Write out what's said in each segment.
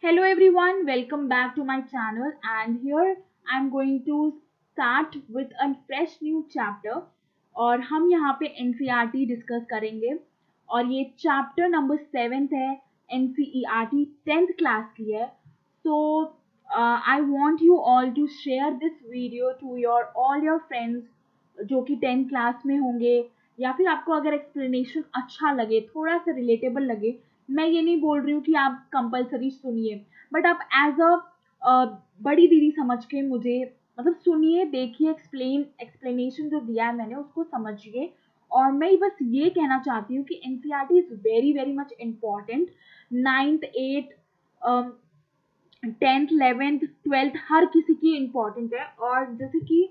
Hello everyone, welcome back to my channel and here I'm going to start with a fresh new chapter और हम यहाँ पे NCERT discuss करेंगे और ये चैप्टर नंबर 7 है NCERT 10th क्लास की है. So I want you all to share this video to all your friends जो कि 10th क्लास में होंगे या फिर आपको अगर एक्सप्लेनेशन अच्छा लगे, थोड़ा सा रिलेटेबल लगे. मैं ये नहीं बोल रही हूँ कि आप कंपलसरी सुनिए, बट आप एज अ बड़ी दीदी समझ के मुझे मतलब सुनिए, देखिए, एक्सप्लेनेशन जो दिया है मैंने उसको समझिए. और मैं बस ये कहना चाहती हूँ कि NCERT is very very much important. 9th 8th 10th 11th 12th हर किसी की इम्पॉर्टेंट है. और जैसे कि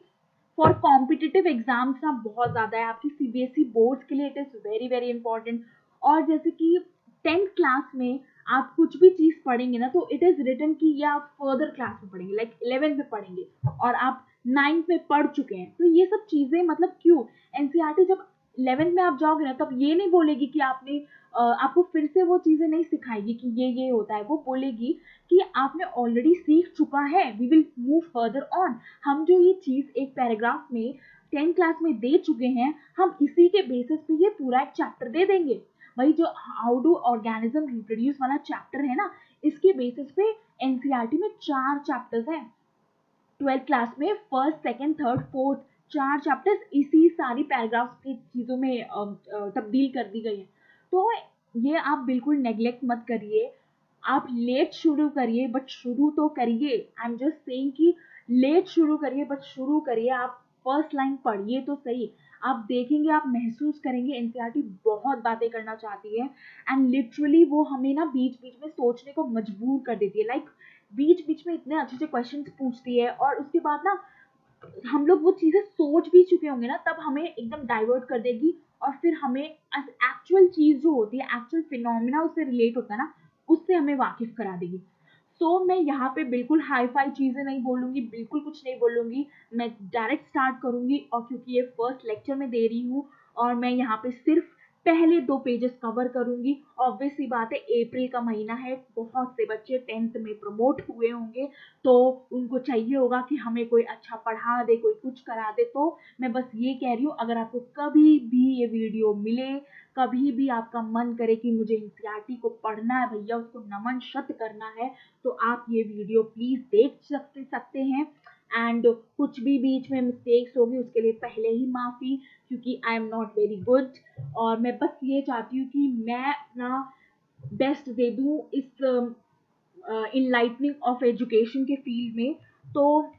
फॉर कॉम्पिटिटिव एग्जाम्स ना बहुत ज़्यादा है, आपकी सीबीएसई बोर्ड्स के लिए it is very very important. और जैसे कि 10th क्लास में आप कुछ भी चीज़ पढ़ेंगे ना तो इट इज़ रिटन कि ये आप फर्दर क्लास में पढ़ेंगे, लाइक 11th में पढ़ेंगे और आप 9th में पढ़ चुके हैं. तो ये सब चीज़ें मतलब क्यों एनसीईआरटी जब 11th में आप जाओगे ना तब ये नहीं बोलेगी कि आपको फिर से वो चीज़ें नहीं सिखाएगी कि ये होता है. वो बोलेगी कि आपने ऑलरेडी सीख चुका है, we will move further on. हम जो ये चीज़ एक पैराग्राफ में 10th क्लास में दे चुके हैं, हम इसी के बेसिस पे ये पूरा एक चैप्टर दे देंगे. भाई जो हाउ डू ऑर्गेनिज्म रिप्रोड्यूस वाला चैप्टर है ना, इसके बेसिस पे एनसीईआरटी में 4 चैप्टर्स हैं. 12th क्लास में first second third fourth 4 chapters इसी सारी पैराग्राफ्स की चीज़ों में तब्दील कर दी गई है. तो ये आप बिल्कुल नेग्लेक्ट मत करिए. आप लेट शुरू करिए बट शुरू तो करिए. आई एम जस्ट सेइंग कि लेट शुरू करिए बट शुरू करिए. आप फर्स्ट लाइन पढ़िए तो सही. आप देखेंगे, आप महसूस करेंगे एनसीईआरटी बहुत बातें करना चाहती है एंड लिटरली वो हमें ना बीच बीच में सोचने को मजबूर कर देती है. लाइक बीच बीच में इतने अच्छे अच्छे क्वेश्चंस पूछती है और उसके बाद ना हम लोग वो चीज़ें सोच भी चुके होंगे ना तब हमें एकदम डाइवर्ट कर देगी और फिर हमें एक्चुअल चीज़ जो होती है, एक्चुअल फिनोमिना उससे रिलेट होता है ना, उससे हमें वाकिफ करा देगी. सो मैं यहाँ पे बिल्कुल हाई फाई चीज़ें नहीं बोलूँगी, बिल्कुल कुछ नहीं बोलूँगी. मैं डायरेक्ट स्टार्ट करूँगी और क्योंकि ये फर्स्ट लेक्चर में दे रही हूँ और मैं यहाँ पे सिर्फ पहले 2 पेजेस कवर करूँगी. ऑब्वियस सी बात है, अप्रैल का महीना है, बहुत से बच्चे 10th में प्रमोट हुए होंगे तो उनको चाहिए होगा कि हमें कोई अच्छा पढ़ा दे, कोई कुछ करा दे. तो मैं बस ये कह रही हूँ, अगर आपको कभी भी ये वीडियो मिले, कभी भी आपका मन करे कि मुझे एनसीईआरटी को पढ़ना है भैया, उसको नमन शत करना है, तो आप ये वीडियो प्लीज़ देख सकते हैं. एंड कुछ भी बीच में मिस्टेक्स होगी उसके लिए पहले ही माफ़ी, क्योंकि I am not very good. और मैं बस ये चाहती हूँ कि मैं अपना बेस्ट दे दूँ इस इनलाइटनिंग ऑफ एजुकेशन के फील्ड में. तो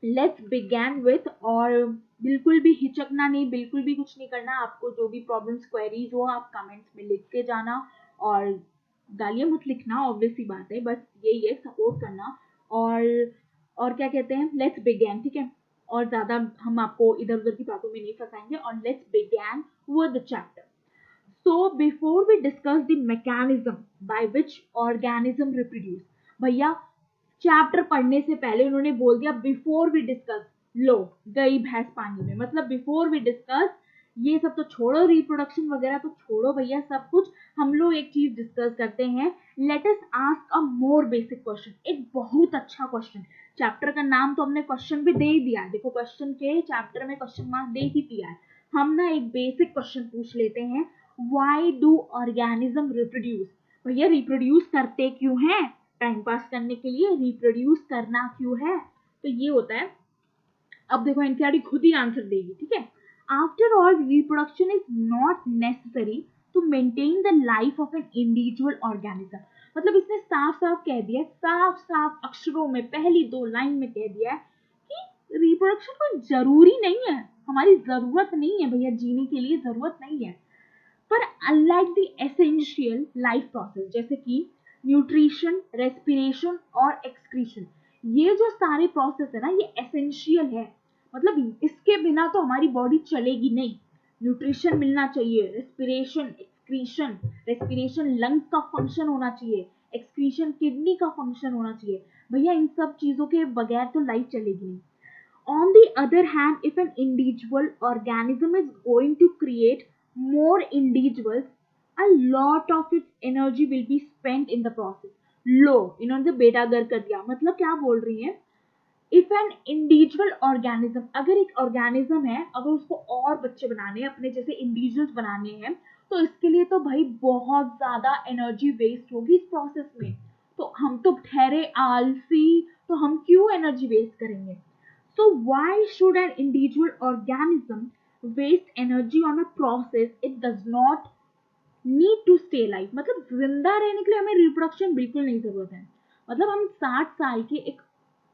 लेट्स बिगैन विथ. और बिल्कुल भी हिचकना नहीं, बिल्कुल भी कुछ नहीं करना. आपको जो भी प्रॉब्लम्स क्वेरीज हो आप कमेंट्स में लिख के जाना और गालियाँ मत लिखना, ऑब्वियस सी बात है, बस यही है, सपोर्ट करना. और क्या कहते हैं, लेट्स बिगैन, ठीक है. और ज़्यादा हम आपको इधर उधर की बातों में नहीं फंसाएंगे और let's began with the chapter. So before we discuss the mechanism by which organism reproduce, भैया चैप्टर पढ़ने से पहले उन्होंने बोल दिया बिफोर वी डिस्कस. लो गई भैंस पानी में. मतलब बिफोर वी डिस्कस, ये सब तो छोड़ो, रिप्रोडक्शन वगैरह तो छोड़ो भैया, सब कुछ हम लोग एक चीज डिस्कस करते हैं. Let us ask a more basic question. एक बहुत अच्छा क्वेश्चन. चैप्टर का नाम तो हमने क्वेश्चन भी दे ही दिया है. देखो क्वेश्चन के चैप्टर में क्वेश्चन मार्क दे ही दिया है. हम ना एक बेसिक क्वेश्चन पूछ लेते हैं. Why do organism reproduce? भैया रिप्रोड्यूस करते क्यों हैं? टाइम पास करने के लिए रिप्रोड्यूस करना क्यों है? तो ये होता है. अब देखो एनसीईआरटी खुद ही आंसर देगी, ठीक है. After all reproduction is not necessary to maintain the life of an individual organism. मतलब इसने साफ साफ कह दिया, साफ साफ अक्षरों में पहली 2 लाइन में कह दिया कि रिप्रोडक्शन कोई जरूरी नहीं है, हमारी जरूरत नहीं है भैया, जीने के लिए जरूरत नहीं है. पर unlike the essential life process जैसे कि न्यूट्रिशन, रेस्पिरेशन और एक्सक्रीशन, ये जो सारे प्रोसेस है ना ये एसेंशियल है. मतलब इसके बिना तो हमारी बॉडी चलेगी नहीं. न्यूट्रिशन मिलना चाहिए, रेस्पिरेशन लंग्स का फंक्शन होना चाहिए, एक्सक्रीशन किडनी का फंक्शन होना चाहिए. भैया इन सब चीजों के बगैर तो लाइफ चलेगी नहीं. On the other hand, if an individual organism is going to create more individuals, a lot of its energy will be spent in the process. लो, इन्होंने तो बेटा गर कर दिया। मतलब क्या बोल रही है, इफ एन इंडिविजुअल ऑर्गेनिज्म, अगर एक ऑर्गेनिज्म है, अगर उसको और बच्चे बनाने हैं, अपने जैसे इंडिविजुअल्स बनाने हैं, तो इसके लिए तो भाई बहुत ज्यादा एनर्जी वेस्ट होगी इस प्रोसेस में। तो हम तो ठहरे आलसी, तो हम क्यों एनर्जी वेस्ट करेंगे? So why should an individual organism waste energy on a process it does not need to stay alive? मतलब जिंदा रहने के लिए हमें रिप्रोडक्शन बिल्कुल नहीं जरूरत है। मतलब हम 60 साल के एक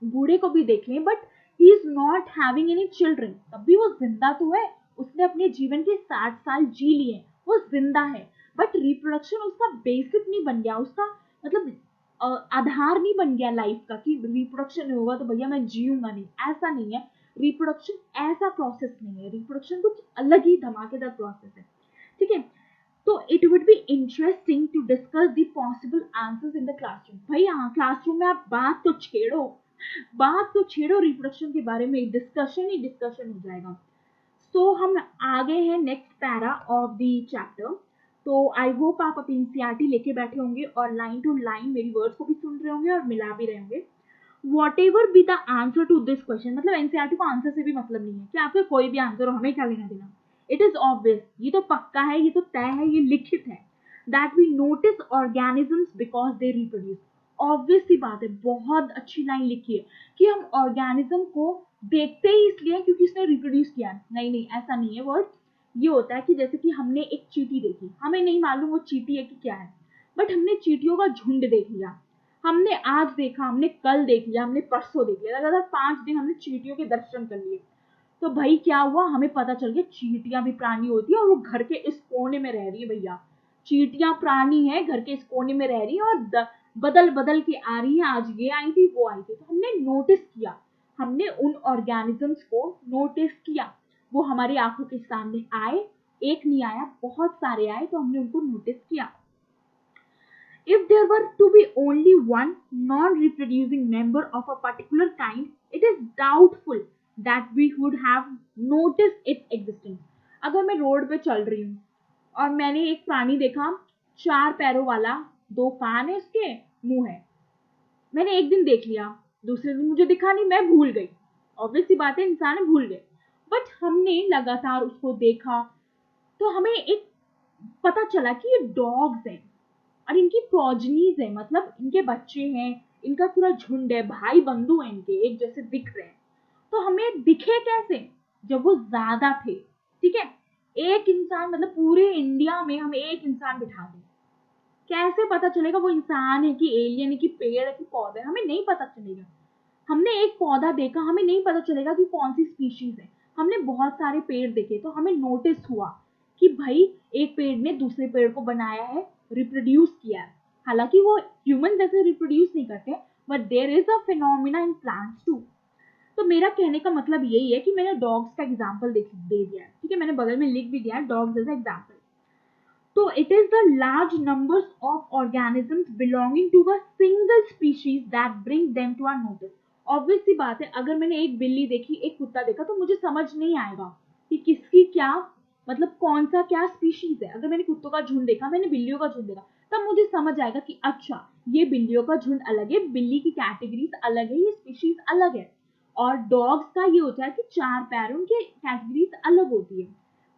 बूढ़े को भी देख लें, but he is not having any children, तब भी वो जिंदा तो है, उसने अपने जीवन के 60 साल जी लिए, वो जिंदा है, बट रिप्रोडक्शन उसका बेसिक नहीं बन गया, उसका मतलब आधार नहीं बन गया लाइफ का कि रिप्रोडक्शन नहीं होगा तो भैया मैं जीऊंगा नहीं, ऐसा नहीं है। रिप्रोडक्शन ऐसा प्रोसेस नहीं है, रिप्रोडक्शन कुछ अलग ही धमाकेदार प्रोसेस है, ठीक है। तो it would be interesting to discuss the possible answers in the classroom. भाई हाँ, क्लासरूम में आप बात तो छेड़ो रिप्रोडक्शन के बारे में, डिस्कशन ही डिस्कशन हो जाएगा। सो हम आगे हैं next para of the chapter. तो आई होप आप अपनी एनसीईआरटी लेके बैठे होंगे और लाइन टू लाइन मेरी वर्ड्स को भी सुन रहे होंगे और मिला भी रहे होंगे। Whatever be the answer to this question, मतलब एनसीईआरटी को आंसर से भी मतलब नहीं है कि आपका कोई भी आंसर हो, हमें क्या लेना देना। इट इज ऑब्वियस, ये तो पक्का है, ये तो तय है, ये लिखित है, that we notice organisms because they reproduce. Obvious सी बात है, बहुत अच्छी लाइन लिखी है कि हम ऑर्गेनिज्म को देखते ही इसलिए क्योंकि उसने रिप्रोड्यूस किया। नहीं नहीं, ऐसा नहीं है वर्ड। ये होता है कि जैसे कि हमने एक चींटी देखी, हमें नहीं मालूम वो चींटी है कि क्या है, बट हमने चींटियों का झुंड देख लिया, हमने आज देखा, हमने कल देख लिया, हमने परसों देख लिया, लगातार 5 दिन हमने चींटियों के दर्शन कर लिए। तो भाई क्या हुआ, हमें पता चल गया चींटियां भी प्राणी होती है और वो घर के इस कोने में रह रही है। भैया चींटियां प्राणी है, घर के इस कोने में रह रही है और बदल बदल के आ रही है, आज ये आई थी वो आई थी। तो हमने नोटिस किया, हमने उन ऑर्गेनिजम्स को नोटिस किया, वो हमारी आंखों के सामने आए, एक नहीं आया बहुत सारे आए, तो हमने उनको नोटिस किया। If there were to be only one non-reproducing member of a particular kind, it is doubtful that we would have noticed its existence. अगर मैं रोड पे चल रही हूँ और मैंने एक प्राणी देखा, 4 पैरों वाला, 2 कान है उसके, मुंह है, मैंने एक दिन देख लिया, दूसरे दिन मुझे दिखा नहीं, मैं भूल गई। ऑब्वियस सी बात है, इंसान है, भूल गए। बट हमने लगातार उसको देखा, तो हमें एक पता चला कि ये डॉग्स हैं और इनकी प्रोजनीज है, मतलब इनके बच्चे हैं, इनका पूरा झुंड है, भाई बंधु हैं इनके, एक जैसे दिख रहे हैं। तो हमें दिखे कैसे, जब वो ज्यादा थे, ठीक है। एक इंसान, मतलब पूरे इंडिया में हम एक इंसान बिठा दें, कैसे पता चलेगा वो इंसान है कि एलियन है कि पेड़ है कि पौधा है, हमें नहीं पता चलेगा। हमने एक पौधा देखा, हमें नहीं पता चलेगा कि कौन सी स्पीशीज है। हमने बहुत सारे पेड़ देखे, तो हमें नोटिस हुआ कि भाई एक पेड़ ने दूसरे पेड़ को बनाया है, रिप्रोड्यूस किया है। हालांकि वो ह्यूमन जैसे रिप्रोड्यूस नहीं करते, but there is a phenomena in plants too. तो मेरा कहने का मतलब यही है कि मैंने डॉग्स का एग्जाम्पल दे दिया है, ठीक है, मैंने बगल में लिख भी दिया है dogs as example. So it is the large numbers of organisms belonging to a single species that bring them to our notice. Obvious सी बात है, अगर मैंने एक बिल्ली देखी, एक कुत्ता देखा, तो मुझे समझ नहीं आएगा कि किसकी क्या, मतलब कौन सा क्या स्पीशीज है। अगर मैंने कुत्तों का झुंड देखा, मैंने बिल्लियों का झुंड देखा, तब मुझे समझ आएगा कि अच्छा ये बिल्लियों का झुंड अलग है, बिल्ली की कैटेगरीज अलग है, ये स्पीशीज अलग है। और डॉग्स का ये होता है कि 4 पैरों की कैटेगरीज अलग होती है।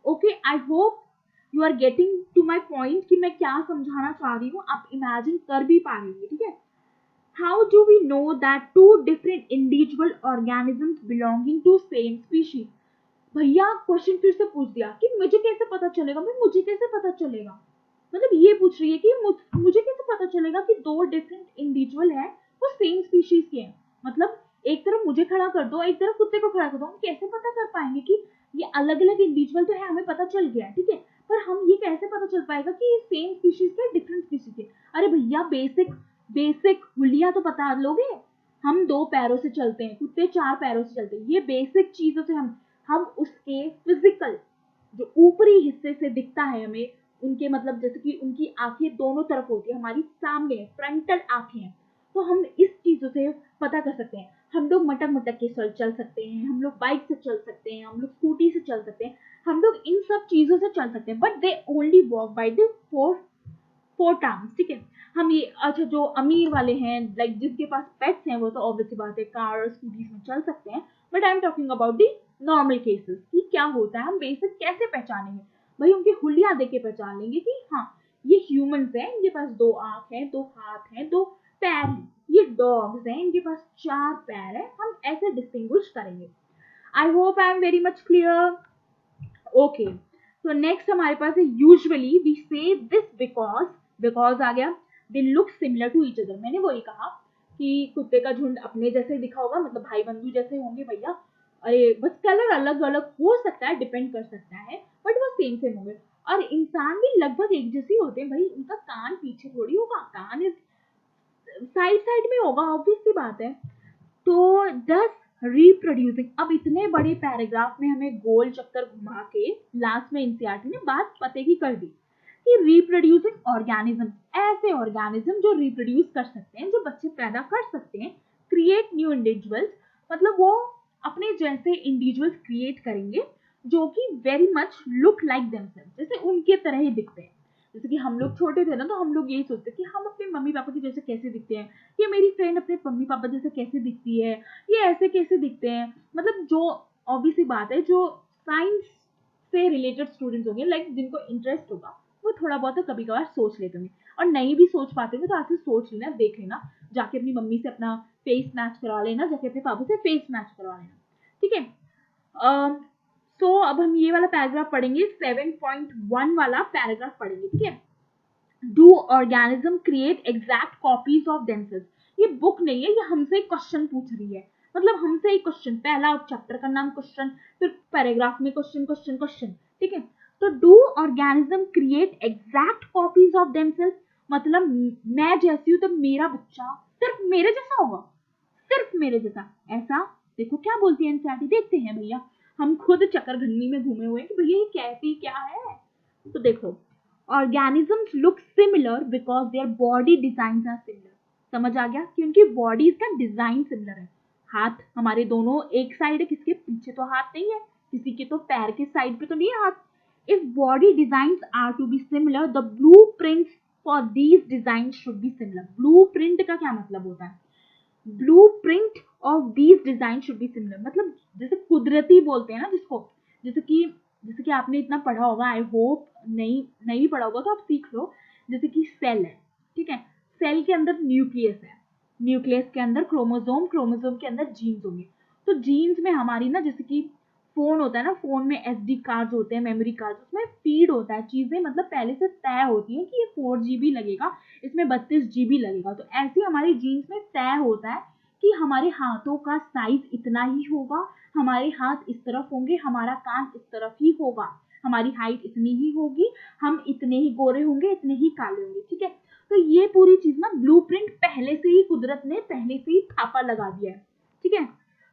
Okay, I hope you are getting to my point कि मैं क्या समझाना चाह रही हूँ, आप इमेजिन कर भी पा रही है, ठीक है। How do we know that 2 different individual organisms belonging to same species? भैया क्वेश्चन फिर से पूछ दिया कि मुझे कैसे पता चलेगा, मैं मुझे कैसे पता चलेगा, मतलब ये पूछ रही है कि मुझे कैसे पता चलेगा कि 2 डिफरेंट इंडिविजुअल है वो सेम स्पीशीज के हैं। मतलब एक तरफ मुझे खड़ा कर दो, एक तरफ कुत्ते को खड़ा कर दो, हम कैसे पता कर पाएंगे कि ये अलग अलग इंडिविजुअल तो है, हमें पता चल गया है, ठीक है, पर हम ये कैसे पता चल पाएगा कि ये सेम स्पीशीज के डिफरेंट स्पीशीज के? अरे भैया बेसिक बेसिक हुलिया तो पता लोगे, हम 2 पैरों से चलते हैं, कुत्ते 4 पैरों से चलते हैं, ये बेसिक चीजों से हम उसके फिजिकल जो ऊपरी हिस्से से दिखता है हमें, उनके मतलब जैसे कि उनकी आंखें दोनों तरफ होती है, हमारी सामने फ्रंटल आंखें हैं, तो हम इस चीजों से पता कर सकते हैं। हम लोग मटक मटक के चल सकते हैं, हम लोग बाइक से चल सकते हैं, हम लोग स्कूटी से चल सकते हैं, हम लोग इन सब चीजों से चल सकते हैं, but they only walk by the four 4 terms, ठीक है। हम ये अच्छा जो अमीर वाले हैं लाइक जिनके पास पेट्स हैं वो तो ऑब्वियसली बात है कार और स्कूटीज में चल सकते हैं, but I am talking about the normal cases कि क्या होता है, हम बेसिक कैसे पहचानेंगे भाई, उनकी हुलिया देख के पहचान लेंगे कि हाँ ये ह्यूमंस हैं, इनके पास 2 आंख हैं, 2 हाथ हैं, 2 पैर हैं, ये डॉग्स हैं, इनके पास 4 पैर हैं, हम ऐसे डिस्टिंग्विश करेंगे। I hope I am very much clear. Okay, तो नेक्स्ट हमारे पास है usually we say this because आ गया, they look similar to each other. मैंने वही कहा कि कुत्ते का झुंड अपने जैसे दिखा होगा, मतलब भाई बंधु जैसे होंगे भैया, अरे बस कलर अलग अलग हो सकता है, डिपेंड कर सकता है, बट वो सेम सेम होंगे। और इंसान भी लगभग एक जैसे होते हैं भाई, उनका कान पीछे थोड़ी होगा, कान इज साइड साइड में होगा, ऑब्वियस सी बात है। तो दस रिप्रोड्यूसिंग, अब इतने बड़े पैराग्राफ में हमें गोल चक्कर घुमा के लास्ट में एनसीईआरटी ने बात पते की कर दी कि रिप्रोड्यूसिंग ऑर्गेनिज्म, ऐसे ऑर्गेनिज्म जो रिप्रोड्यूस कर सकते हैं, जो बच्चे पैदा कर सकते हैं, क्रिएट न्यू इंडिविजुअल्स, मतलब वो अपने जैसे इंडिविजुअल्स क्रिएट करेंगे जो कि very much look like themselves, जैसे उनके तरह ही दिखते हैं। जैसे कि हम लोग छोटे थे ना, तो हम लोग यही सोचते कि हम अपने मम्मी पापा के जैसे कैसे दिखते हैं, ये मेरी फ्रेंड अपने मम्मी पापा जैसे कैसे दिखती है, ये ऐसे कैसे दिखते हैं, मतलब जो ऑब्वियसली बात है, जो साइंस से रिलेटेड स्टूडेंट्स होंगे लाइक जिनको इंटरेस्ट होगा वो थोड़ा बहुत तो कभी कभार सोच लेते होंगे, और नहीं भी सोच पाते होंगे तो आज से सोच लेना, देख लेना, जाके अपनी मम्मी से अपना फेस मैच करवा लेना, जाके अपने पापा से फेस मैच करवा लेना, ठीक है। तो अब हम ये वाला पैराग्राफ पढ़ेंगे, 7.1 वाला पैराग्राफ पढ़ेंगे, ठीक है। Do organism create exact copies of themselves, ये बुक नहीं है, ये हमसे एक क्वेश्चन पूछ रही है, मतलब हमसे एक क्वेश्चन, पहला चैप्टर का नाम क्वेश्चन, फिर पैराग्राफ में क्वेश्चन क्वेश्चन क्वेश्चन, ठीक है। तो do organism create exact copies of themselves, मतलब मैं जैसी हूं तो मेरा बच्चा सिर्फ मेरे जैसा होगा, सिर्फ मेरे जैसा, ऐसा देखो क्या बोलती है एनसीईआरटी, देखते हैं भैया, हम खुद चक्करघंडी में घूमे हुए हैं कि भैया ये कहती क्या है। तो देखो, organisms look similar because their body designs are similar, समझ आ गया, क्योंकि बॉडीज का डिजाइन सिमिलर है, हाथ हमारे दोनों एक साइड है, किसके पीछे तो हाथ नहीं है, किसी के तो पैर के साइड पे तो नहीं है हाथ। If body designs are to be similar, the blueprints for these designs should be similar. Blueprint का क्या मतलब होता है, blueprint of these design should be similar, मतलब जैसे कुदरती बोलते हैं ना जिसको, जैसे कि आपने इतना पढ़ा होगा, आई होप नहीं पढ़ा होगा तो आप सीख लो, जैसे कि सेल है, ठीक है, सेल के अंदर न्यूक्लियस है, न्यूक्लियस के अंदर क्रोमोसोम, क्रोमोसोम के अंदर जीन्स होंगे, तो जीन्स में हमारी ना, जैसे कि फोन होता है ना, फोन में SD कार्ड होते हैं, मेमोरी कार्ड, उसमें फीड होता है चीजें, मतलब पहले से तय होती है कि ये 4 GB लगेगा, इसमें 32 GB लगेगा, तो ऐसे हमारी जीन्स में तय होता है कि हमारे हाथों का साइज इतना ही होगा, हमारे हाथ इस तरफ होंगे, हमारा कान इस तरफ ही होगा, हमारी हाइट इतनी ही होगी, हम इतने ही गोरे होंगे, इतने ही काले होंगे, ठीक है। तो ये पूरी चीज ना ब्लूप्रिंट पहले से ही कुदरत ने पहले से ही थापा लगा दिया है, ठीक है।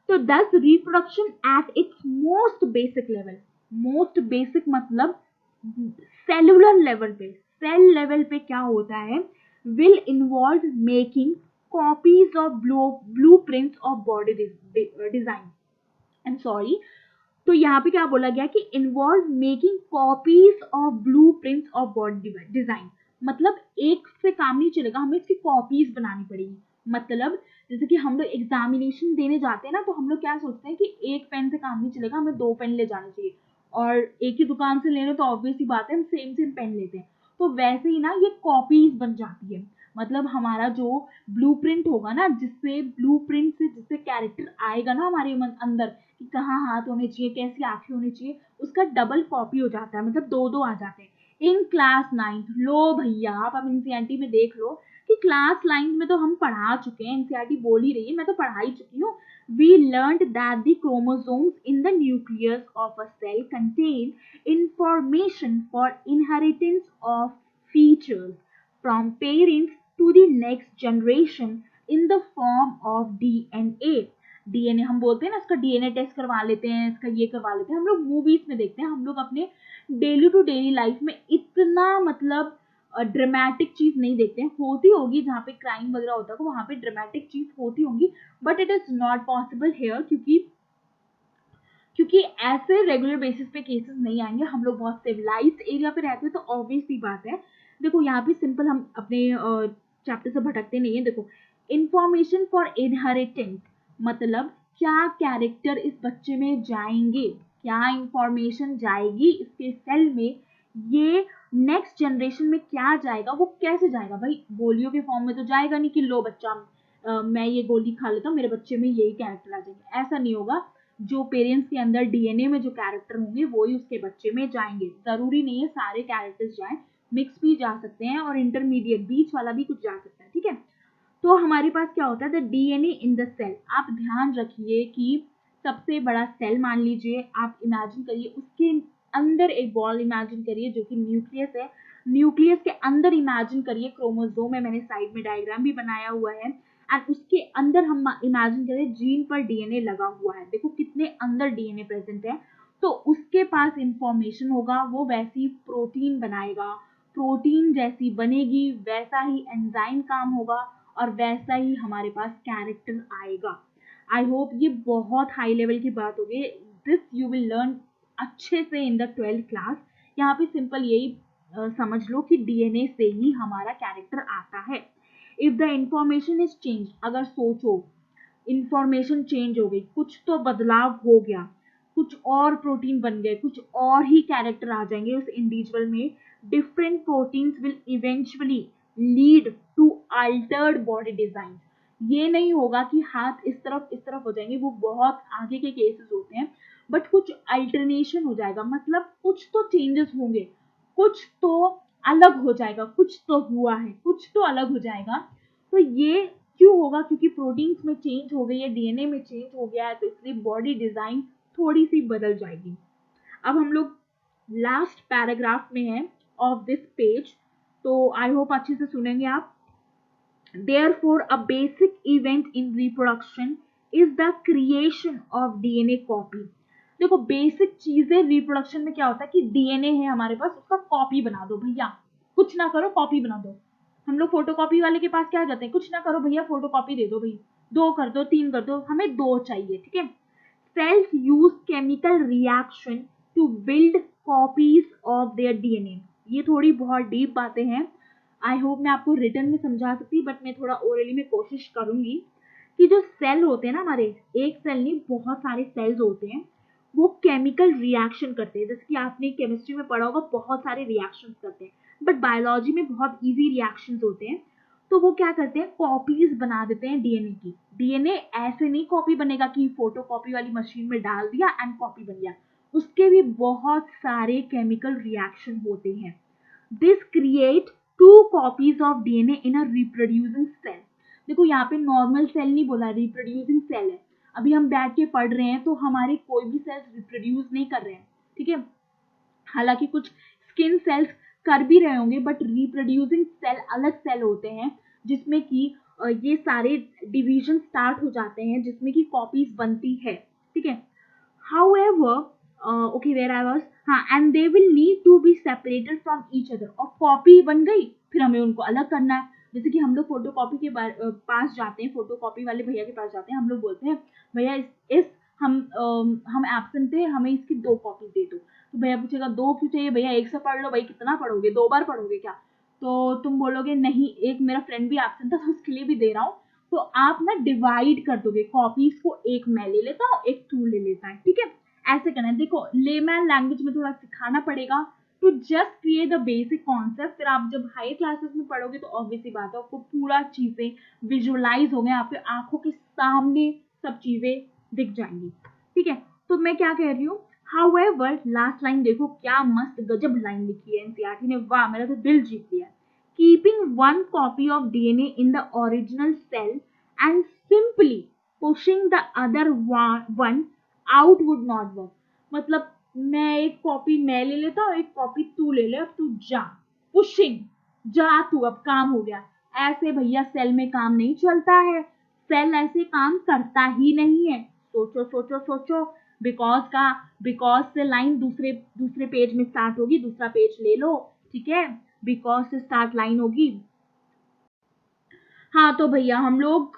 तो दस reproduction at its most basic level, most basic मतलब सेलुलर लेवल पे, सेल लेवल पे क्या होता है, will involve making copies of blueprints of body design, I am sorry, तो यहाँ पे क्या बोला गया कि involve making copies of blueprints of body design, मतलब एक से काम नहीं चलेगा, हमें इसकी कॉपीज बनानी पड़ेगी, मतलब जैसे कि हम लोग एग्जामिनेशन देने जाते हैं ना, तो हम लोग क्या सोचते हैं कि एक पेन से काम नहीं चलेगा, हमें 2 पेन ले जाने चाहिए, और एक ही दुकान से ले लो तो ऑब्वियस ही बात है हम सेम सेम पेन लेते हैं, तो वैसे ही ना ये कॉपीज बन जाती है, मतलब हमारा जो ब्लूप्रिंट होगा ना, जिससे ब्लूप्रिंट से जिससे कैरेक्टर आएगा ना हमारे अंदर कि कहाँ हाथ होने चाहिए, कैसी आंखें होनी चाहिए, उसका डबल कॉपी हो जाता है, मतलब 2-2 आ जाते हैं। इन क्लास 9th, लो भैया आप अब एनसीईआरटी में देख लो कि क्लास 9th में तो हम पढ़ा चुके हैं, एनसीईआरटी बोल ही रही है, मैं तो पढ़ा ही चुकी हूँ। We learned that the chromosomes in the nucleus of a cell contain information for inheritance of features from parents to the next generation in the form of DNA. DNA हम बोलते हैं ना, इसका डीएनए टेस्ट करवा लेते हैं, इसका ये करवा लेते हैं, हम लोग मूवीज में देखते हैं, हम लोग अपने डेली टू डेली लाइफ में इतना मतलब ड्रामेटिक चीज नहीं देखते हैं, होती होगी जहाँ पे क्राइम वगैरह होता है वहां पे ड्रामेटिक चीज होती होंगी, but it is not possible here, क्योंकि ऐसे रेगुलर बेसिस पे केसेस नहीं आएंगे, हम लोग बहुत सिविलाइज्ड एरिया पे रहते हैं, तो ऑब्वियसली बात है देखो यहाँ पे सिंपल हम अपने चैप्टर से भटकते नहीं है। देखो इंफॉर्मेशन फॉर इनहेरिटेंस मतलब क्या कैरेक्टर इस बच्चे में जाएंगे, क्या इंफॉर्मेशन जाएगी इसके सेल में, ये नेक्स्ट जनरेशन में क्या जाएगा, वो कैसे जाएगा। भाई गोलियों के फॉर्म में तो जाएगा नहीं कि लो बच्चा मैं ये गोली खा लेता हूँ मेरे बच्चे में यही कैरेक्टर आ जाएंगे, ऐसा नहीं होगा। जो पेरेंट्स के अंदर डीएनए में जो कैरेक्टर होंगे वो ही उसके बच्चे में जाएंगे। जरूरी नहीं है सारे कैरेक्टर्स जाएं, मिक्स भी जा सकते हैं और इंटरमीडिएट बीच वाला भी कुछ जा सकता है। ठीक है, तो हमारे पास क्या होता है the DNA in the cell. आप ध्यान रखिए कि सबसे बड़ा सेल मान लीजिए, आप इमेजिन करिए उसके अंदर एक बॉल इमेजिन करिए जो कि न्यूक्लियस है। न्यूक्लियस के अंदर इमेजिन करिए क्रोमोसोम है, मैंने साइड में डायग्राम भी बनाया हुआ है। एंड उसके अंदर हम इमेजिन करें जीन पर डीएनए लगा हुआ है। देखो कितने अंदर डीएनए प्रेजेंट है। तो उसके पास इंफॉर्मेशन होगा, वो वैसी प्रोटीन बनाएगा, प्रोटीन जैसी बनेगी वैसा ही एंजाइम काम होगा और वैसा ही हमारे पास कैरेक्टर आएगा। आई होप ये बहुत हाई लेवल की बात होगी, दिस यू विल लर्न अच्छे से इन द 12th क्लास। यहाँ पे सिंपल यही समझ लो कि डीएनए से ही हमारा कैरेक्टर आता है। If the information is change, अगर सोचो इंफॉर्मेशन चेंज हो गई, कुछ तो बदलाव हो गया, कुछ और प्रोटीन बन गए, कुछ और ही कैरेक्टर आ जाएंगे उस इंडिविजुअल में। Different proteins will eventually lead to altered body design. ये नहीं होगा कि हाथ इस तरफ हो जाएंगे, वो बहुत आगे के केसेस होते हैं, बट कुछ अल्टरनेशन हो जाएगा, मतलब कुछ तो चेंजेस होंगे, कुछ तो अलग हो जाएगा, कुछ तो हुआ है, कुछ तो अलग हो जाएगा। तो ये क्यों होगा, क्योंकि प्रोटीन्स में चेंज हो गई है, डीएनए में चेंज हो गया है, तो इसलिए बॉडी डिजाइन थोड़ी सी बदल जाएगी। अब हम लोग लास्ट पैराग्राफ में है ऑफ दिस पेज, तो आई होप अच्छे से सुनेंगे आप। Therefore, a basic event in reproduction is the creation of DNA copy. देखो बेसिक चीजें रिप्रोडक्शन में क्या होता है कि डीएनए है हमारे पास, उसका कॉपी बना दो भैया, कुछ ना करो कॉपी बना दो। हम लोग फोटोकॉपी वाले के पास क्या जाते हैं, कुछ ना करो भैया फोटोकॉपी दे दो भाई, 2 कर दो 3 कर दो, हमें 2 चाहिए। ठीक है, cells use chemical reaction to build copies of their DNA। ये थोड़ी बहुत डीप बातें हैं, आई होप मैं आपको रिटर्न में समझा सकती, बट मैं थोड़ा ओरली में कोशिश करूंगी कि जो सेल होते हैं ना हमारे, एक सेल नहीं बहुत सारे सेल्स होते हैं, वो केमिकल रिएक्शन करते हैं। जैसे कि आपने केमिस्ट्री में पढ़ा होगा बहुत सारे रिएक्शंस करते हैं, बट बायोलॉजी में बहुत इजी रिएक्शंस होते हैं। तो वो क्या करते हैं, कॉपीज बना देते हैं डीएनए की। डीएनए ऐसे नहीं कॉपी बनेगा कि फोटो कॉपी वाली मशीन में डाल दिया एंड कॉपी बन गया, उसके भी बहुत सारे केमिकल रिएक्शन होते हैं। This create 2 copies of DNA in a reproducing cell। देखो यहाँ पे नॉर्मल सेल नहीं बोला, रिप्रोड्यूसिंग सेल है। अभी हम बैठ के पढ़ रहे हैं तो हमारे कोई भी सेल्स रिप्रोड्यूस नहीं कर रहे हैं। ठीक है, हालांकि कुछ स्किन सेल्स कर भी रहे होंगे, बट रिप्रोड्यूसिंग सेल अलग सेल होते हैं जिसमें कि ये सारे डिवीजन स्टार्ट हो जाते हैं जिसमें कि कॉपीज बनती है। ठीक है, however okay where I was, हाँ, and they will need to be separated from each other। और कॉपी बन गई फिर हमें उनको अलग करना है। जैसे कि हम लोग फोटो कॉपी के पास जाते हैं, फोटो कॉपी वाले भैया के पास जाते हैं, हम लोग बोलते हैं भैया इस हम एब्सेंट थे, हमें इसकी 2 कॉपी दे दो। तो भैया पूछेगा 2 क्यों चाहिए भैया, एक से पढ़ लो भाई, कितना पढ़ोगे, 2 बार पढ़ोगे क्या। तो तुम बोलोगे नहीं एक मेरा फ्रेंड भी एब्सेंट था तो उसके लिए भी दे रहा हूँ। तो आप ना डिवाइड कर दोगे कॉपीज को, एक मैं ले लेता हूँ एक तू ले लेता है। ठीक है, ऐसे करना है। देखो लेमैन लैंग्वेज में थोड़ा सिखाना पड़ेगा to just create the basic concept, फिर आप जब हायर क्लासेस में पढ़ोगे तो ऑब्वियसली बात है आपको पूरा चीजें विजुअलाइज हो गए, आपके आंखों के सामने सब चीजें दिख जाएंगी। ठीक है, तो मैं क्या कह रही हूँ, however लास्ट लाइन देखो क्या मस्त गजब लाइन लिखी है एनसीईआरटी ने, वाह मेरा तो दिल जीत लिया। Keeping 1 copy of DNA in the original cell and simply pushing the other one out would not work. मतलब मैं एक कॉपी मैं ले लेता हूँ, एक कॉपी तू ले ले, अब तू जा, पुशिंग, जा तू, अब काम हो गया। ऐसे भैया सेल में काम नहीं चलता है, सेल ऐसे काम करता ही नहीं है। सोचो सोचो सोचो, बिकॉज से लाइन दूसरे पेज में स्टार्ट होगी, दूसरा पेज ले लो। ठीक है, बिकॉज से स्टार्ट लाइन होगी। हाँ तो भैया हम लोग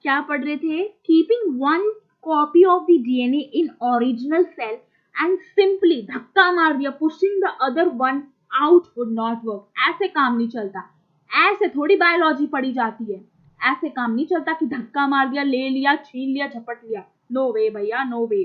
क्या पढ़ रहे थे, keeping 1 copy of the DNA in original cell and simply धक्का मार दिया, pushing the other one out would not work. ऐसे काम नहीं चलता, ऐसे थोड़ी बायोलॉजी पढ़ी जाती है, ऐसे काम नहीं चलता कि धक्का मार दिया, ले लिया, छीन लिया, झपट लिया। नो वे भैया, नो वे।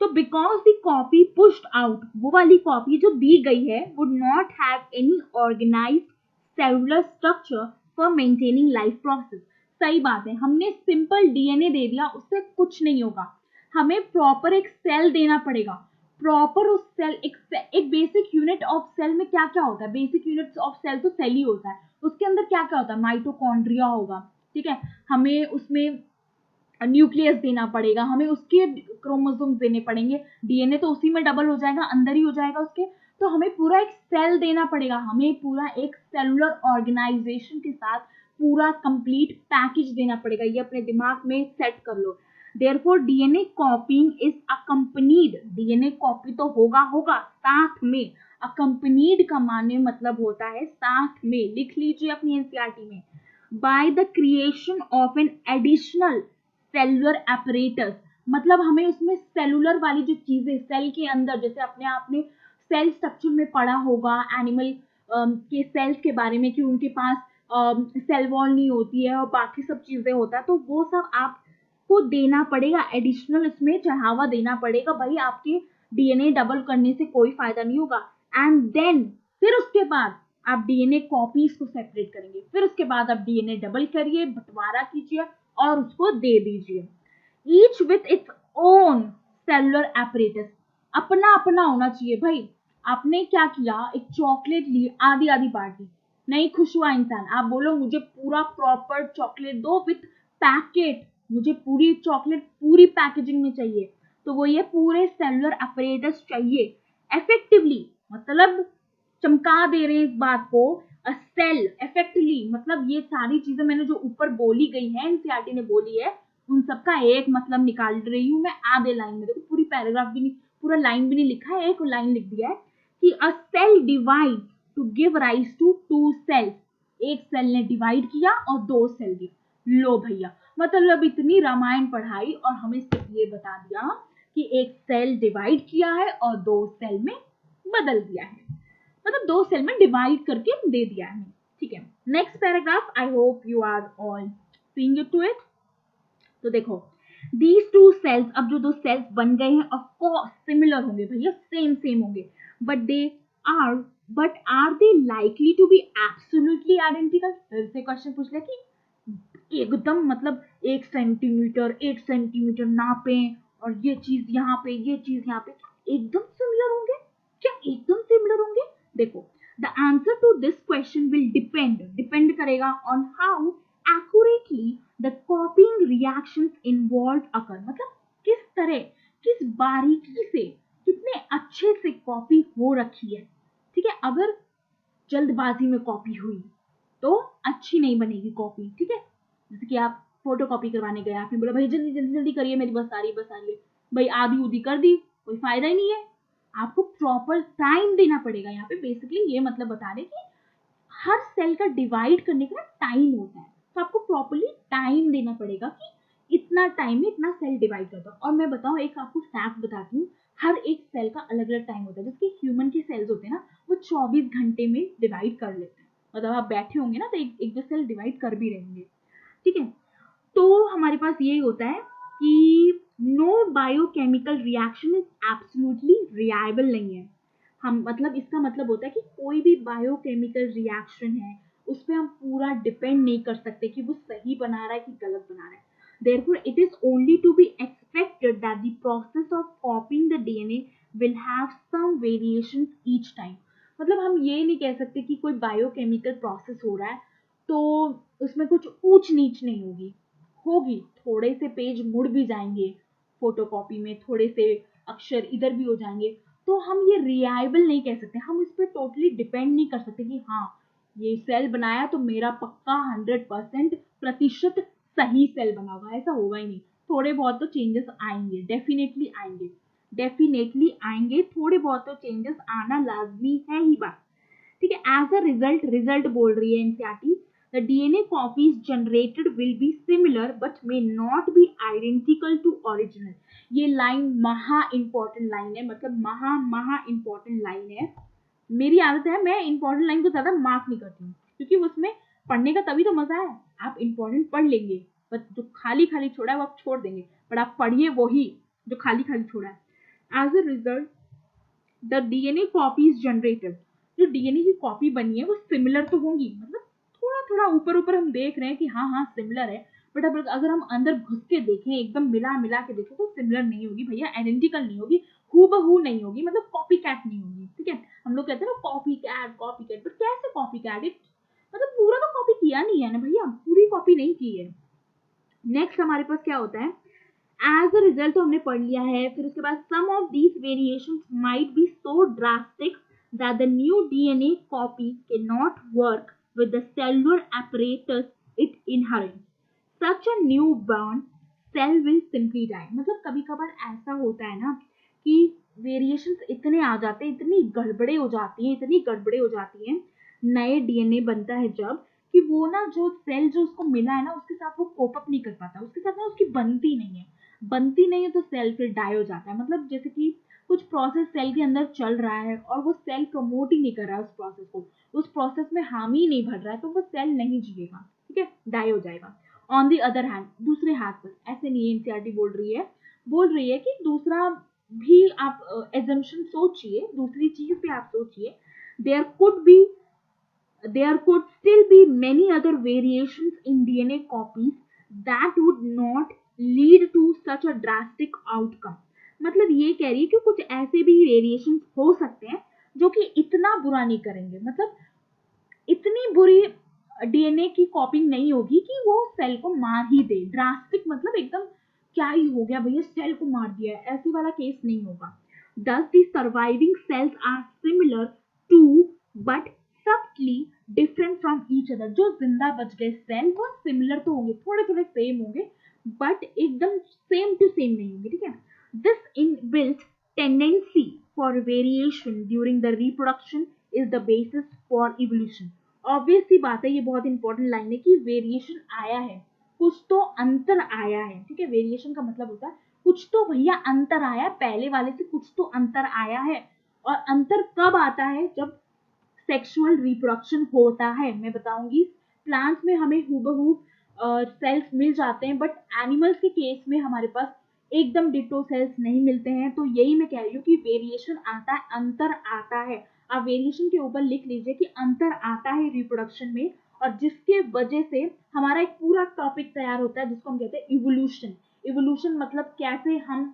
तो because the copy pushed out, वो वाली कॉपी जो दी गई है would not have any organized cellular structure for maintaining life process. सही बात है, हमने सिंपल डीएनए दे दिया, उससे कुछ नहीं होगा। हमें प्रॉपर एक सेल देना पड़ेगा, प्रॉपर उस सेल, एक बेसिक यूनिट ऑफ सेल में क्या क्या होता है, बेसिक यूनिट ऑफ सेल तो सेल ही होता है, उसके अंदर क्या क्या होता है, माइटोकॉन्ड्रिया होगा, ठीक है, हमें उसमें न्यूक्लियस देना पड़ेगा, हमें उसके क्रोमोसोम्स देने पड़ेंगे, डीएनए तो उसी में डबल हो जाएगा, अंदर ही हो जाएगा उसके, तो हमें पूरा एक सेल देना पड़ेगा, हमें पूरा एक सेलुलर ऑर्गेनाइजेशन के साथ पूरा कंप्लीट पैकेज देना पड़ेगा। ये अपने दिमाग में सेट कर लो। Therefore DNA copying is accompanied, DNA copy तो होगा होगा साथ में, अकम्पनीड का माने मतलब होता है साथ में, लिख लीजिए अपनी एनसीईआरटी में, by the creation of an additional cellular apparatus, मतलब हमें उसमें सेलुलर वाली जो चीजें सेल के अंदर, जैसे अपने आपने सेल स्ट्रक्चर में पढ़ा होगा एनिमल के सेल्स के बारे में कि उनके पास सेल वॉल नहीं होती है और बाकी सब चीजें होता है, तो वो सब आपको देना पड़ेगा, एडिशनल इसमें चढ़ावा देना पड़ेगा भाई, आपके डीएनए डबल करने से कोई फायदा नहीं होगा। एंड देन फिर उसके बाद आप डीएनए कॉपीज को सेपरेट करेंगे, फिर उसके बाद आप डीएनए डबल करिए, बंटवारा कीजिए और उसको दे दीजिए, each with its own cellular apparatus, अपना अपना होना चाहिए भाई। आपने क्या किया, एक चॉकलेट ली, आधी आधी बांटी, नहीं खुश हुआ इंसान, आप बोलो मुझे पूरा प्रॉपर चॉकलेट दो विथ पैकेट, मुझे पूरी चॉकलेट पूरी पैकेजिंग में चाहिए, तो वो ये पूरे सेलुलर apparatus चाहिए इफेक्टिवली, मतलब चमका दे रहे हैं इस बात को, सेल इफेक्टली, मतलब ये सारी चीजें मैंने जो ऊपर बोली गई है, एनसीईआरटी ने बोली है, उन सबका एक मतलब निकाल रही हूँ मैं आधे लाइन में, देखो पूरी पैराग्राफ भी नहीं, पूरा लाइन भी नहीं लिखा है, एक लाइन लिख दिया है कि a cell divide to give rise to two cells, एक सेल ने डिवाइड किया और दो सेल दी। लो भैया, मतलब इतनी रामायण पढ़ाई और हमें सिर्फ ये बता दिया कि एक सेल डिवाइड किया है और दो सेल में बदल दिया है, मतलब दो सेल में डिवाइड करके दे दिया है, ठीक है। Next paragraph, I hope you are all seeing it to it. तो देखो, दीज टू सेल्स, अब जो दो सेल्स बन गए हैं ऑफ कोर्स सिमिलर होंगे भैया, सेम सेम होंगे, or but are they likely to be absolutely identical. फिर से क्वेश्चन पूछ ले कि एकदम मतलब 1 सेंटीमीटर नापें और ये चीज यहाँ पे, ये चीज यहाँ पे, एकदम सिमिलर होंगे क्या, एकदम सिमिलर होंगे? देखो, the answer to this question will depend करेगा on how accurately the copying reactions involve occur, मतलब किस तरह, किस बारीकी से, कितने अच्छे से कॉपी हो रखी है, ठीक है। अगर जल्दबाजी में कॉपी हुई तो अच्छी नहीं बनेगी कॉपी, ठीक है। जैसे कि आप फोटो कॉपी करवाने गए, आपने बोला भाई जल्दी जल्दी जल्दी करिए, मेरी बस आ रही है, भाई आधी उधी कर दी, कोई फायदा ही नहीं है। आपको प्रॉपर टाइम देना पड़ेगा, यहाँ पे बेसिकली ये मतलब बता रहे कि हर सेल का डिवाइड करने का टाइम होता है, तो आपको प्रॉपरली टाइम देना पड़ेगा कि इतना टाइम में इतना सेल डिवाइड कर दो। और मैं बताऊँ, एक आपको फैक्ट बताती हूँ, हर एक सेल का अलग अलग टाइम होता है, जैसे ह्यूमन के सेल्स होते हैं ना, वो 24 घंटे में डिवाइड कर लेते हैं, मतलब आप बैठे होंगे ना तो एक दो सेल डिवाइड कर भी रहेंगे, ठीक है। तो हमारे पास ये होता है कि no biochemical reaction is absolutely reliable नहीं है, हम मतलब इसका मतलब होता है कि कोई भी बायोकेमिकल रिएक्शन है उस पर हम पूरा डिपेंड नहीं कर सकते कि वो सही बना रहा है कि गलत बना रहा है। Therefore, it is only to be expected that the process of copying the DNA will have some variations each time. मतलब हम ये नहीं कह सकते कि कोई बायोकेमिकल प्रोसेस हो रहा है तो उसमें कुछ ऊंच नीच नहीं होगी, होगी, थोड़े से पेज मुड़ भी जाएंगे फोटोकॉपी में, थोड़े से अक्षर इधर भी हो जाएंगे, तो हम ये रिलायबल नहीं कह सकते, हम इस पर टोटली डिपेंड नहीं कर सकते कि हाँ ये सेल बनाया तो मेरा पक्का 100% सही सेल बना होगा, ऐसा होगा ही नहीं। थोड़े बहुत तो चेंजेस आएंगे, डेफिनेटली आएंगे, डेफिनेटली आएंगे, थोड़े बहुत तो चेंजेस आना लाजमी है ही बात, ठीक है। एज अ रिजल्ट बोल रही है NCERT, the DNA copies generated will be similar but may not be identical to original. ये लाइन महा इंपॉर्टेंट लाइन है, मतलब महा इंपॉर्टेंट लाइन है। मेरी आदत है, मैं इंपॉर्टेंट लाइन को ज्यादा मार्क नहीं करती हूँ, क्योंकि उसमें पढ़ने का तभी तो मजा है। आप इंपॉर्टेंट पढ़ लेंगे, बस जो खाली खाली छोड़ा है वो आप छोड़ देंगे, पर आप पढ़िए वही जो खाली खाली छोड़ा है। As a result the DNA copy is generated, जो डीएनए की कॉपी बनी है वो सिमिलर तो होंगी, मतलब थोड़ा थोड़ा ऊपर ऊपर हम देख रहे हैं कि हाँ हाँ सिमिलर है, बट अब अगर हम अंदर घुस के देखें, एकदम मिला मिला के देखें, तो सिमिलर नहीं होगी भैया, आइडेंटिकल नहीं होगी, हूबहू नहीं होगी, मतलब कॉपी कैट नहीं होगी। ठीक है, हम लोग कहते हैं ना कॉपी कैट, पर कैसे कॉपी कैट, मतलब पूरा तो कॉपी किया नहीं है ना भैया, पूरी कॉपी नहीं की है। नेक्स्ट हमारे पास क्या होता है, एज अ रिजल्ट तो हमने पढ़ लिया है, फिर उसके बाद some of these variations might be so drastic that the new DNA copy can not work with the cellular apparatus it inherits. Such a newborn cell will simply die. मतलब कभी कभार ऐसा होता है ना कि वेरिएशंस इतने आ जाते हैं, इतनी गड़बड़े हो जाती हैं, इतनी गड़बड़े हो जाती हैं, नए डीएनए बनता है जब, कि वो ना जो सेल जो उसको मिला है ना उसके साथ वो कोप अप नहीं कर पाता, उसके साथ ना उसकी बनती नहीं है, बनती नहीं है तो सेल फिर डाई हो जाता है। मतलब जैसे कि कुछ प्रोसेस सेल के अंदर चल रहा है और वो सेल प्रमोट ही नहीं कर रहा है उस प्रोसेस को, उस प्रोसेस में हामी ही नहीं भर रहा है, तो वो सेल नहीं जिएगा, ठीक है, डाई हो जाएगा। ऑन दी अदर हैंड, दूसरे हाथ पर, ऐसे नहीं है, एनसीईआरटी बोल रही है कि दूसरा भी आप एजम्पशन सोचिए, दूसरी चीज भी आप सोचिए, there could be there could still be many other variations in DNA copies that would not lead to such a drastic outcome. मतलब ये कह रही है कि कुछ ऐसे भी वेरिएशन हो सकते हैं जो कि इतना बुरा नहीं करेंगे, मतलब इतनी बुरी डीएनए की कॉपिंग नहीं होगी कि वो सेल को मार ही दे। ड्रास्टिक मतलब एकदम क्या ही हो गया भैया, सेल को मार दिया है, ऐसे वाला केस नहीं होगा। Thus the surviving cells are similar to but subtly different from each other. जो जिंदा बच गए सेल वो सिमिलर तो होंगे, थोड़े थोड़े सेम होंगे, बट एकदम सेम टू सेम नहीं होंगे। ठीक है, this inbuilt tendency for variation during the reproduction is the basis for evolution. Obvious सी बात है, ये बहुत इंपॉर्टेंट लाइन है कि वेरिएशन आया है, कुछ तो अंतर आया है। ठीक है, वेरिएशन का मतलब होता है कुछ तो भैया अंतर आया, पहले वाले से कुछ तो अंतर आया है। और अंतर कब आता है, जब सेक्सुअल रिप्रोडक्शन होता है। मैं बताऊंगी, प्लांट्स में हमें हूबहू सेल्स मिल जाते हैं, बट एनिमल्स के केस में हमारे पास एकदम डिटो सेल्स नहीं मिलते हैं। तो यही मैं कह रही हूँ कि वेरिएशन आता है, अंतर आता है। आप वेरिएशन के ऊपर लिख लीजिए कि अंतर आता है रिप्रोडक्शन में, और जिसके वजह से हमारा एक पूरा टॉपिक तैयार होता है जिसको हम कहते हैं इवोल्यूशन। इवोल्यूशन मतलब कैसे हम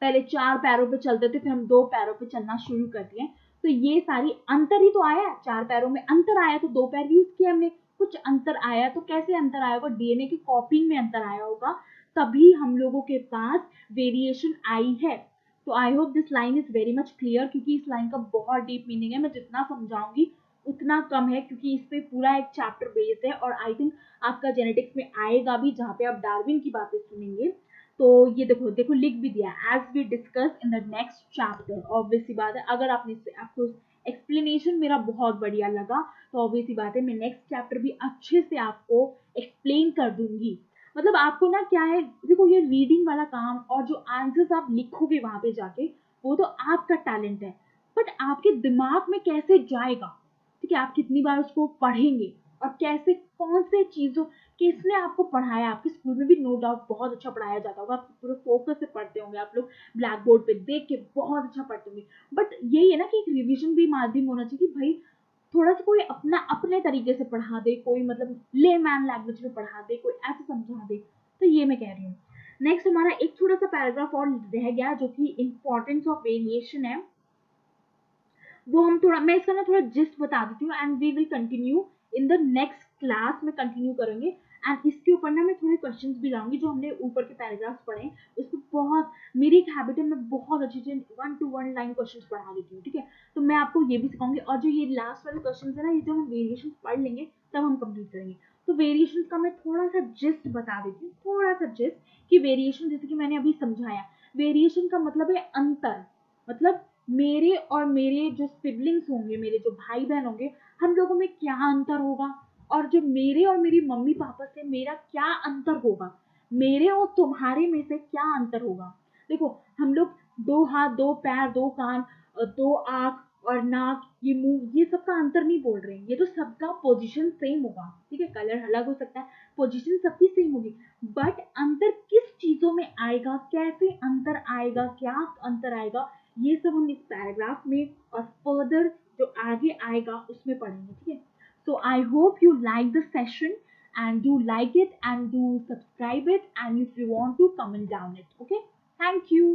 पहले 4 पैरों पे चलते थे, फिर हम 2 पैरों पे चलना शुरू कर दिए। तो ये सारी अंतर ही तो आया, 4 पैरों में अंतर आया तो 2 पैर यूज किए हमने, कुछ अंतर आया। तो कैसे अंतर आया होगा, डीएनए की कॉपिंग में अंतर आया होगा, तभी हम लोगों के पास वेरिएशन आई है। तो I hope this line is very much clear, क्योंकि इस लाइन का बहुत डीप मीनिंग है, मैं जितना समझाऊंगी उतना कम है, क्योंकि इस पे पूरा एक चैप्टर बेस्ड है, और आई थिंक आपका जेनेटिक्स में आएगा भी, जहाँ पे आप डार्विन की बातें सुनेंगे। तो ये देखो देखो लिख भी दिया, as we discuss in the next chapter. Obvious सी बात है, अगर आपको एक्सप्लेनेशन मेरा बहुत बढ़िया लगा, तो ऑब्वियस सी बात है मैं नेक्स्ट चैप्टर भी अच्छे से आपको एक्सप्लेन कर दूंगी। मतलब आपको ना क्या है, देखो ये रीडिंग वाला काम और जो आंसर्स आप लिखोगे वहां पे जाके, वो तो आपका टैलेंट है, बट आपके दिमाग में कैसे जाएगा, ठीक है, आप कितनी बार उसको पढ़ेंगे और कैसे कौन से चीजों, किसने आपको पढ़ाया। आपके स्कूल में भी नो डाउट बहुत अच्छा पढ़ाया जाता होगा, आप पूरे फोकस से पढ़ते होंगे, आप लोग ब्लैक बोर्ड पे देख के बहुत अच्छा पढ़ते होंगे। बट यही है ना कि एक रिविजन भी माध्यम होना चाहिए कि भाई थोड़ा सा कोई अपना अपने तरीके से पढ़ा दे, कोई मतलब ले मैन लैंग्वेज में पढ़ा दे, कोई ऐसे समझा दे। तो ये मैं कह रही हूँ। नेक्स्ट हमारा एक छोटा सा पैराग्राफ और रह गया, जो कि इंपॉर्टेंस ऑफ वेरिएशन है। वो हम थोड़ा, मैं इसका ना थोड़ा जिस्ट बता देती हूँ, and we will continue in the next class में कंटिन्यू करेंगे। एंड इसके ऊपर ना मैं थोड़े क्वेश्चंस भी लाऊंगी, जो हमने ऊपर के पैराग्राफ्स पढ़े हैं उसको बहुत, मेरी एक हैबिट है, मैं बहुत अच्छे से 1 to 1 लाइन क्वेश्चंस पढ़ा देती हूँ। ठीक है, तो मैं आपको ये भी सिखाऊंगी, और जो ये लास्ट वाले क्वेश्चन है ना, ये जब हम वेरिएशन पढ़ लेंगे तब हम कंप्लीट करेंगे। तो वेरिएशन का मैं थोड़ा सा जिस्ट बता देती हूँ, थोड़ा सा जिस्ट कि वेरिएशन, जैसे कि मैंने अभी समझाया, वेरिएशन का मतलब है अंतर। मतलब मेरे और मेरे जो सिबलिंग्स होंगे, मेरे जो भाई बहन होंगे, हम लोगों में क्या अंतर होगा, और जो मेरे और मेरी मम्मी पापा से मेरा क्या अंतर होगा, मेरे और तुम्हारे में से क्या अंतर होगा। देखो हम लोग 2 हाथ, 2 पैर, 2 कान, 2 आंख और नाक, ये मुंह, ये सबका अंतर नहीं बोल रहे हैं, ये तो सबका पोजीशन सेम होगा, ठीक है, कलर अलग हो सकता है, पोजीशन सबकी सेम होगी, बट अंतर किस चीजों में आएगा, कैसे अंतर आएगा, क्या अंतर आएगा, ये सब हम इस पैराग्राफ में और फर्दर जो आगे आएगा उसमें पढ़ेंगे, ठीक है। So I hope you like the session and do like it and do subscribe it, and if you want to comment down it, okay. Thank you.